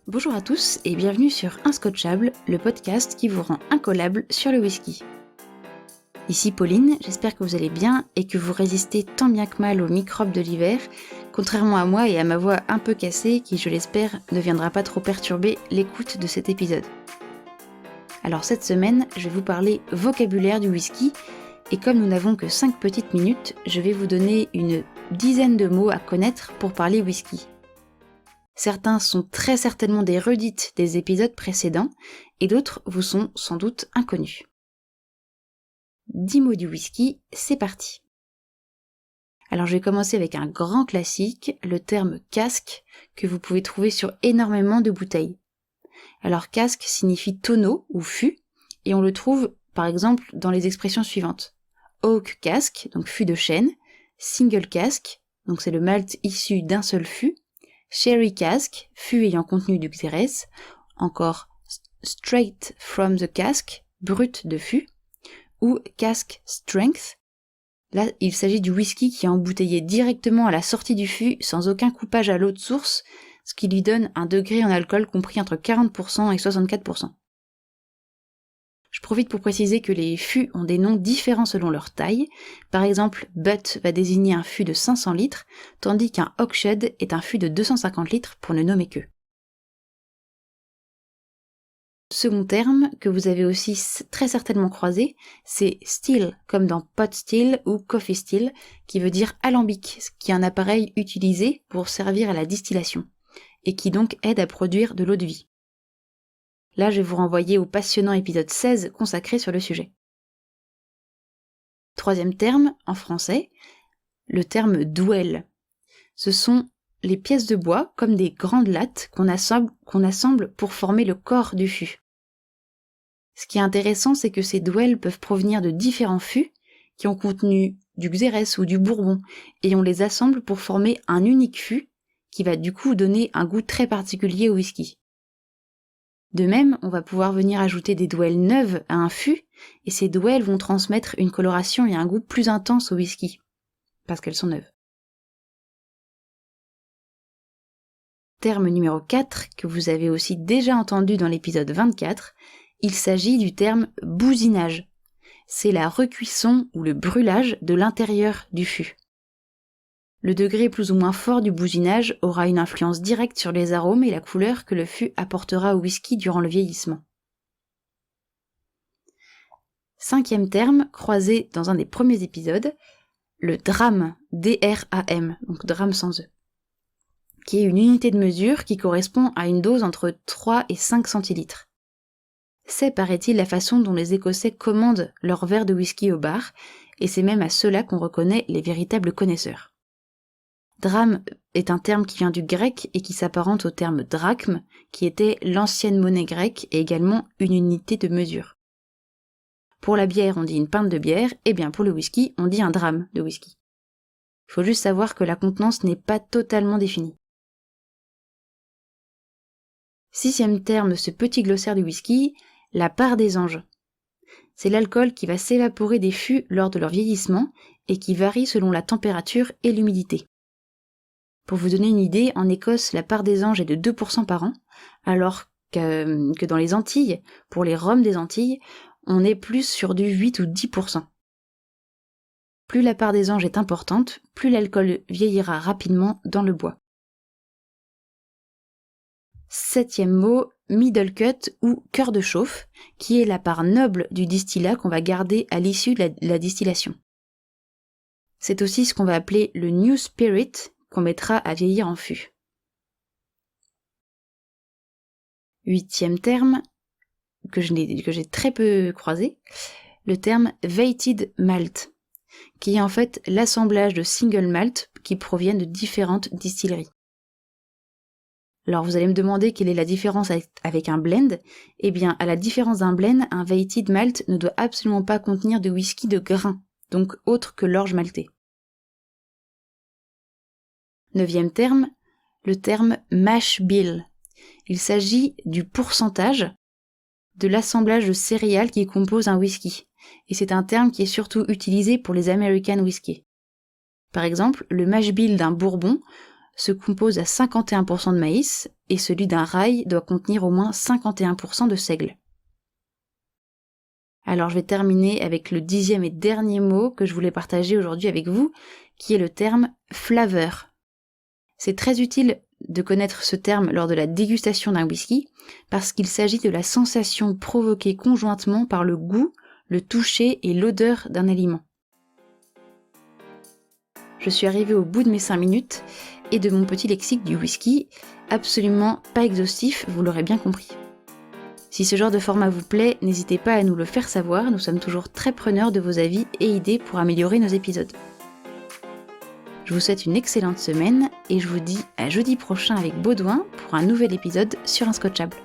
Bonjour à tous et bienvenue sur Inscotchable, le podcast qui vous rend incollable sur le whisky. Ici Pauline, j'espère que vous allez bien et que vous résistez tant bien que mal aux microbes de l'hiver, contrairement à moi et à ma voix un peu cassée qui, je l'espère, ne viendra pas trop perturber l'écoute de cet épisode. Alors cette semaine, je vais vous parler vocabulaire du whisky et comme nous n'avons que 5 petites minutes, je vais vous donner une dizaine de mots à connaître pour parler whisky. Certains sont très certainement des redites des épisodes précédents et d'autres vous sont sans doute inconnus. 10 mots du whisky, c'est parti. Alors je vais commencer avec un grand classique, le terme casque, que vous pouvez trouver sur énormément de bouteilles. Alors casque signifie tonneau ou fût, et on le trouve par exemple dans les expressions suivantes. Oak cask, donc fût de chêne, single cask, donc c'est le malt issu d'un seul fût, Sherry cask, fût ayant contenu du xérès, encore straight from the cask, brut de fût, ou cask strength. Là, il s'agit du whisky qui est embouteillé directement à la sortie du fût sans aucun coupage à l'eau de source, ce qui lui donne un degré en alcool compris entre 40% et 64%. Je profite pour préciser que les fûts ont des noms différents selon leur taille. Par exemple, butt va désigner un fût de 500 litres, tandis qu'un hogshead est un fût de 250 litres pour ne nommer que. Second terme, que vous avez aussi très certainement croisé, c'est still, comme dans pot still ou coffee still, qui veut dire alambic, qui est un appareil utilisé pour servir à la distillation, et qui donc aide à produire de l'eau de vie. Là, je vais vous renvoyer au passionnant épisode 16 consacré sur le sujet. Troisième terme, en français, le terme douelle. Ce sont les pièces de bois, comme des grandes lattes, qu'on assemble pour former le corps du fût. Ce qui est intéressant, c'est que ces douelles peuvent provenir de différents fûts qui ont contenu du xérès ou du bourbon, et on les assemble pour former un unique fût qui va du coup donner un goût très particulier au whisky. De même, on va pouvoir venir ajouter des douelles neuves à un fût, et ces douelles vont transmettre une coloration et un goût plus intense au whisky, parce qu'elles sont neuves. Terme numéro 4, que vous avez aussi déjà entendu dans l'épisode 24, il s'agit du terme bousinage. C'est la recuisson ou le brûlage de l'intérieur du fût. Le degré plus ou moins fort du bousinage aura une influence directe sur les arômes et la couleur que le fût apportera au whisky durant le vieillissement. Cinquième terme, croisé dans un des premiers épisodes, le drame, D-R-A-M, donc drame sans E, qui est une unité de mesure qui correspond à une dose entre 3 et 5 centilitres. C'est, paraît-il, la façon dont les Écossais commandent leur verre de whisky au bar, et c'est même à cela qu'on reconnaît les véritables connaisseurs. Drame est un terme qui vient du grec et qui s'apparente au terme drachme, qui était l'ancienne monnaie grecque et également une unité de mesure. Pour la bière, on dit une pinte de bière, et bien pour le whisky, on dit un drame de whisky. Il faut juste savoir que la contenance n'est pas totalement définie. Sixième terme de ce petit glossaire du whisky, la part des anges. C'est l'alcool qui va s'évaporer des fûts lors de leur vieillissement et qui varie selon la température et l'humidité. Pour vous donner une idée, en Écosse, la part des anges est de 2% par an, alors que dans les Antilles, pour les rhums des Antilles, on est plus sur du 8 ou 10%. Plus la part des anges est importante, plus l'alcool vieillira rapidement dans le bois. Septième mot, middle cut ou cœur de chauffe, qui est la part noble du distillat qu'on va garder à l'issue de la distillation. C'est aussi ce qu'on va appeler le new spirit, qu'on mettra à vieillir en fût. Huitième terme, que j'ai très peu croisé, le terme weighted malt, qui est en fait l'assemblage de single malt qui proviennent de différentes distilleries. Alors vous allez me demander quelle est la différence avec un blend. Eh bien, à la différence d'un blend, un weighted malt ne doit absolument pas contenir de whisky de grain, donc autre que l'orge maltée. Neuvième terme, le terme mash bill. Il s'agit du pourcentage de l'assemblage de céréales qui compose un whisky, et c'est un terme qui est surtout utilisé pour les American whisky. Par exemple, le mash bill d'un bourbon se compose à 51% de maïs et celui d'un rail doit contenir au moins 51% de seigle. Alors je vais terminer avec le 10e et dernier mot que je voulais partager aujourd'hui avec vous, qui est le terme flaveur. C'est très utile de connaître ce terme lors de la dégustation d'un whisky, parce qu'il s'agit de la sensation provoquée conjointement par le goût, le toucher et l'odeur d'un aliment. Je suis arrivée au bout de mes 5 minutes et de mon petit lexique du whisky, absolument pas exhaustif, vous l'aurez bien compris. Si ce genre de format vous plaît, n'hésitez pas à nous le faire savoir, nous sommes toujours très preneurs de vos avis et idées pour améliorer nos épisodes. Je vous souhaite une excellente semaine et je vous dis à jeudi prochain avec Baudouin pour un nouvel épisode sur Inscotchable.